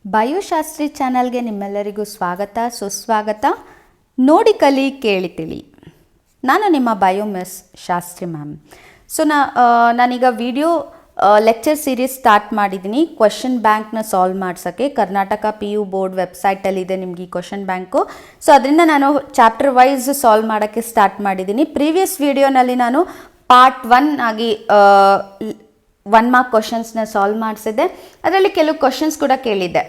ಬಯೋಶಾಸ್ತ್ರಿ ಚಾನಲ್ಗೆ ನಿಮ್ಮೆಲ್ಲರಿಗೂ ಸ್ವಾಗತ ಸುಸ್ವಾಗತ. ನೋಡಿ ಕಲಿ ಕೇಳಿ ತಿಳಿ. ನಾನು ನಿಮ್ಮ bio miss Shastri ma'am. So ನಾನೀಗ ವಿಡಿಯೋ ಲೆಕ್ಚರ್ ಸೀರೀಸ್ ಸ್ಟಾರ್ಟ್ ಮಾಡಿದ್ದೀನಿ. ಕ್ವೆಶನ್ ಬ್ಯಾಂಕ್ನ ಸಾಲ್ವ್ ಮಾಡ್ಸೋಕ್ಕೆ ಕರ್ನಾಟಕ PU ಬೋರ್ಡ್ ವೆಬ್ಸೈಟಲ್ಲಿದೆ ನಿಮಗೆ ಈ ಕ್ವೆಶನ್ ಬ್ಯಾಂಕು. ಸೊ ಅದರಿಂದ ನಾನು ಚಾಪ್ಟರ್ ವೈಸ್ ಸಾಲ್ವ್ ಮಾಡೋಕ್ಕೆ ಸ್ಟಾರ್ಟ್ ಮಾಡಿದ್ದೀನಿ. ಪ್ರೀವಿಯಸ್ ವಿಡಿಯೋನಲ್ಲಿ ನಾನು ಪಾರ್ಟ್ 1 ಆಗಿ 1 ಮಾರ್ಕ್ ಕ್ವಶನ್ಸ್ನ ಸಾಲ್ವ್ ಮಾಡಿಸಿದ್ದೆ. ಅದರಲ್ಲಿ ಕೆಲವು ಕ್ವಶನ್ಸ್ ಕೂಡ ಕೇಳಿದ್ದೆ.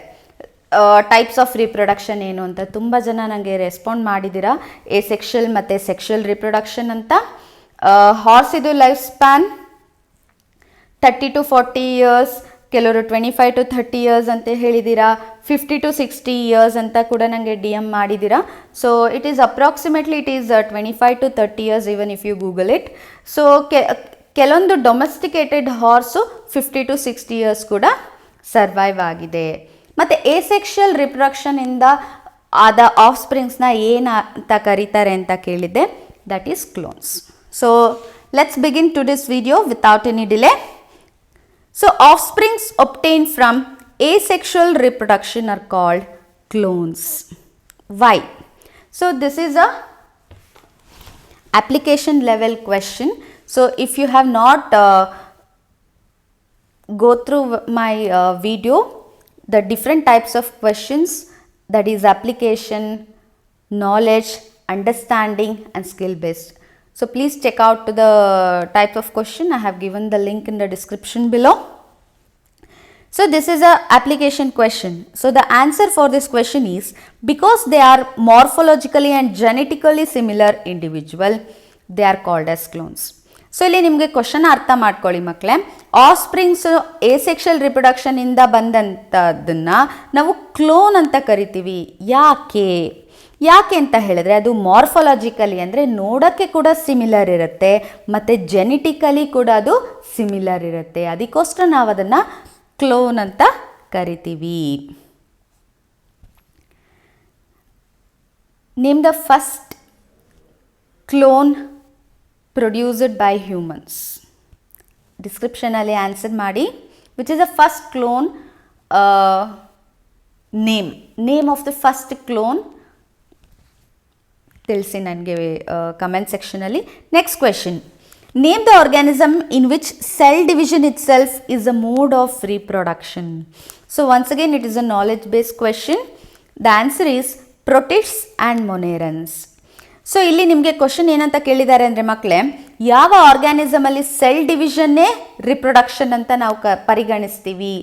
ಟೈಪ್ಸ್ ಆಫ್ ರಿಪ್ರೊಡಕ್ಷನ್ ಏನು ಅಂತ ತುಂಬ ಜನ ನನಗೆ ರೆಸ್ಪಾಂಡ್ ಮಾಡಿದ್ದೀರಾ. asexual ಮತ್ತು sexual reproduction ಅಂತ. ಹಾರ್ಸ್ ಇದು ಲೈಫ್ ಸ್ಪ್ಯಾನ್ 30 to 40 years, ಕೆಲವರು 25 to 30 years ಅಂತ ಹೇಳಿದ್ದೀರಾ. 50 to 60 years ಅಂತ ಕೂಡ ನನಗೆ DM ಮಾಡಿದ್ದೀರಾ. So it is approximately 25 to 30 years even if you google it. So ಕೆಲವೊಂದು ಡೊಮೆಸ್ಟಿಕೇಟೆಡ್ ಹಾರ್ಸು 50 to 60 years ಕೂಡ ಸರ್ವೈವ್ ಆಗಿದೆ. ಮತ್ತು asexual reproductionನಿಂದ ಆದ ಆಫ್ಸ್ಪ್ರಿಂಗ್ಸ್ನ ಏನಂತ ಕರೀತಾರೆ ಅಂತ ಕೇಳಿದ್ದೆ. That is clones. So let's begin to this video without any delay. So offsprings obtained from asexual reproduction are called clones. Why? So this is a application level question. So if you have not go through my video, the different types of questions, that is application, knowledge, understanding and skill based. So please check out the type of question. I have given the link in the description below. So this is a application question. So the answer for this question is, because they are morphologically and genetically similar individual, they are called as clones. So ಇಲ್ಲಿ ನಿಮಗೆ question ಅರ್ಥ ಮಾಡ್ಕೊಳ್ಳಿ ಮಕ್ಕಳೇ. ಆಫ್ಸ್ಪ್ರಿಂಗ್ಸ್ asexual reproduction ಇಂದ ಬಂದಂಥದ್ದನ್ನು ನಾವು clown ಅಂತ ಕರಿತೀವಿ. ಯಾಕೆ ಅಂತ ಹೇಳಿದ್ರೆ ಅದು ಮಾರ್ಫಾಲಜಿಕಲಿ ಅಂದರೆ ನೋಡೋಕ್ಕೆ ಕೂಡ ಸಿಮಿಲರ್ ಇರುತ್ತೆ ಮತ್ತು ಜೆನೆಟಿಕಲಿ ಕೂಡ ಅದು ಸಿಮಿಲರ್ ಇರುತ್ತೆ. ಅದಕ್ಕೋಸ್ಕರ ನಾವು ಅದನ್ನು ಕ್ಲೋನ್ ಅಂತ ಕರಿತೀವಿ. Name the first clone produced by humans. Description ಅಲ್ಲಿ ಆನ್ಸರ್ ಮಾಡಿ. which is the first clone name of the first clone ತಿಳಿಸಿ ನನಗೆ ಕಮೆಂಟ್ ಸೆಕ್ಷನಲ್ಲಿ. Next question, name the organism in which cell division itself is a mode of reproduction. So once again it is a knowledge based question. The answer is protists and monerans. So ಇಲ್ಲಿ ನಿಮಗೆ question ಏನಂತ ಕೇಳಿದ್ದಾರೆ ಅಂದರೆ ಮಕ್ಕಳೇ, ಯಾವ ಆರ್ಗ್ಯಾನಿಸಮಲ್ಲಿ cell ಡಿವಿಷನ್ನೇ reproduction ಅಂತ ನಾವು ಪರಿಗಣಿಸ್ತೀವಿ,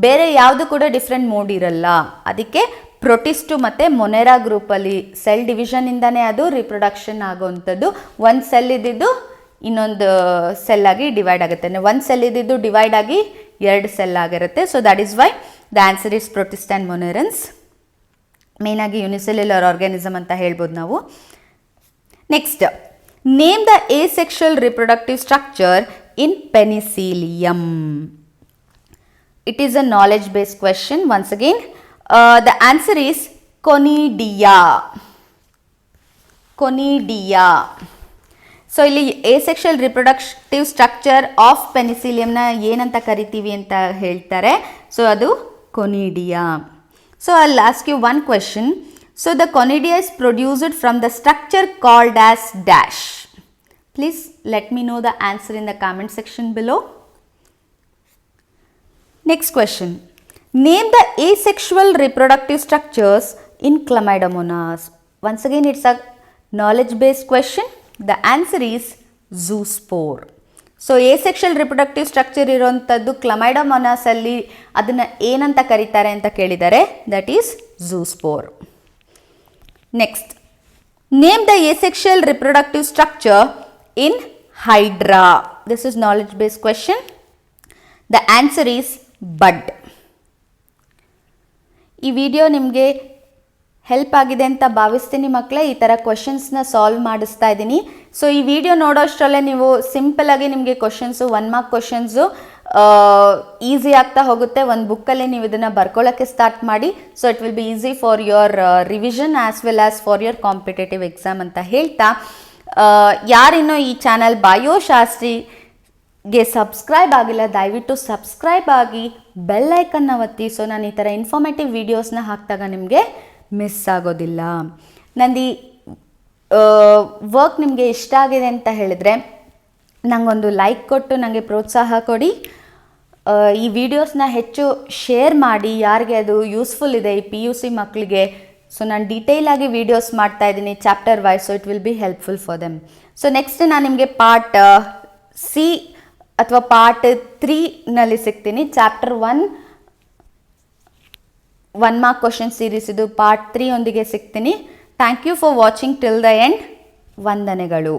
ಬೇರೆ ಯಾವುದು ಕೂಡ ಡಿಫ್ರೆಂಟ್ ಮೋಡ್ ಇರಲ್ಲ. ಅದಕ್ಕೆ ಪ್ರೊಟಿಸ್ಟು ಮತ್ತು ಮೊನೆರಾ ಗ್ರೂಪಲ್ಲಿ ಸೆಲ್ ಡಿವಿಷನಿಂದನೇ ಅದು ರಿಪ್ರೊಡಕ್ಷನ್ ಆಗೋವಂಥದ್ದು. ಒಂದು ಸೆಲ್ ಇದ್ದಿದ್ದು ಇನ್ನೊಂದು ಸೆಲ್ ಆಗಿ ಡಿವೈಡ್ ಆಗುತ್ತೆ, ಒಂದು ಸೆಲ್ ಇದ್ದಿದ್ದು ಡಿವೈಡ್ ಆಗಿ 2 ಸೆಲ್ ಆಗಿರುತ್ತೆ. So that is why the answer is protist and monerans. ಮೇಯ್ನಾಗಿ ಯುನಿಸೆಲ್ಯುಲರ್ ಆರ್ಗ್ಯಾನಿಸಮ್ ಅಂತ ಹೇಳ್ಬೋದು ನಾವು. Next, name the asexual reproductive structure in Penicillium. It is a knowledge based question. Once again, the answer is conidia. So ಇಲ್ಲಿ asexual reproductive structure of Penicillium ನ ಏನಂತ ಕರಿತೀವಿ ಅಂತ ಹೇಳ್ತಾರೆ. ಸೊ ಅದು conidia. So I'll ask you one question. So the conidia is produced from the structure called as dash. Please let me know the answer in the comment section below. Next question. Name the asexual reproductive structures in Chlamydomonas. Once again it's a knowledge based question. The answer is zoospore. So asexual reproductive structure ಇರುವಂಥದ್ದು Chlamydomonas ಅಲ್ಲಿ ಅದನ್ನು ಏನಂತ ಕರೀತಾರೆ ಅಂತ ಕೇಳಿದ್ದಾರೆ. That is zoospore. Next, name the asexual reproductive structure in Hydra. This is knowledge based question. The answer is bud. ಈ video ನಿಮಗೆ help ಆಗಿದೆ ಅಂತ ಭಾವಿಸ್ತೀನಿ ಮಕ್ಕಳೇ. ಈ ಥರ ಕ್ವಶನ್ಸ್ನ ಸಾಲ್ವ್ ಮಾಡಿಸ್ತಾ ಇದ್ದೀನಿ. ಸೊ ಈ ವಿಡಿಯೋ ನೋಡೋಷ್ಟರಲ್ಲೇ ನೀವು ಸಿಂಪಲ್ಲಾಗಿ ನಿಮಗೆ ಕ್ವಶನ್ಸು 1 ಮಾರ್ಕ್ ಕ್ವಶನ್ಸು ಈಸಿ ಆಗ್ತಾ ಹೋಗುತ್ತೆ. ಒಂದು ಬುಕ್ಕಲ್ಲಿ ನೀವು ಇದನ್ನು ಬರ್ಕೊಳ್ಳೋಕ್ಕೆ ಸ್ಟಾರ್ಟ್ ಮಾಡಿ. So it will be easy for your revision as well as for your competitive exam ಅಂತ ಹೇಳ್ತಾ, ಯಾರಿನ್ನೂ ಈ ಚಾನಲ್ ಬಯೋಶಾಸ್ತ್ರಿಗೆ ಸಬ್ಸ್ಕ್ರೈಬ್ ಆಗಿಲ್ಲ ದಯವಿಟ್ಟು ಸಬ್ಸ್ಕ್ರೈಬ್ ಆಗಿ ಬೆಲ್ ಐಕನ್ನ ಒತ್ತಿ. ಸೊ ನಾನು ಈ ಥರ ಇನ್ಫಾರ್ಮೇಟಿವ್ ವೀಡಿಯೋಸ್ನ ಹಾಕಿದಾಗ ನಿಮಗೆ ಮಿಸ್ ಆಗೋದಿಲ್ಲ. ನಂದು ಈ ವರ್ಕ್ ನಿಮಗೆ ಇಷ್ಟ ಆಗಿದೆ ಅಂತ ಹೇಳಿದರೆ ನನಗೊಂದು ಲೈಕ್ ಕೊಟ್ಟು ನನಗೆ ಪ್ರೋತ್ಸಾಹ ಕೊಡಿ. ಈ ವಿಡಿಯೋಸ್ನ ಹೆಚ್ಚು ಶೇರ್ ಮಾಡಿ, ಯಾರಿಗೆ ಅದು ಯೂಸ್ಫುಲ್ ಇದೆ ಈ PUC ಮಕ್ಕಳಿಗೆ. ಸೊ ನಾನು ಡೀಟೇಲಾಗಿ ವೀಡಿಯೋಸ್ ಮಾಡ್ತಾ ಇದ್ದೀನಿ chapter wise, so it will be helpful for them. So next ನಾನು ನಿಮಗೆ ಪಾರ್ಟ್ C ಅಥವಾ ಪಾರ್ಟ್ 3ನಲ್ಲಿ ಸಿಗ್ತೀನಿ. Chapter-1 1 ಮಾರ್ಕ್ ಕ್ವಶನ್ ಸೀರೀಸ್ ಇದು ಪಾರ್ಟ್ 3 ಒಂದಿಗೆ ಸಿಗ್ತೀನಿ. Thank you for watching till the end. ವಂದನೆಗಳು.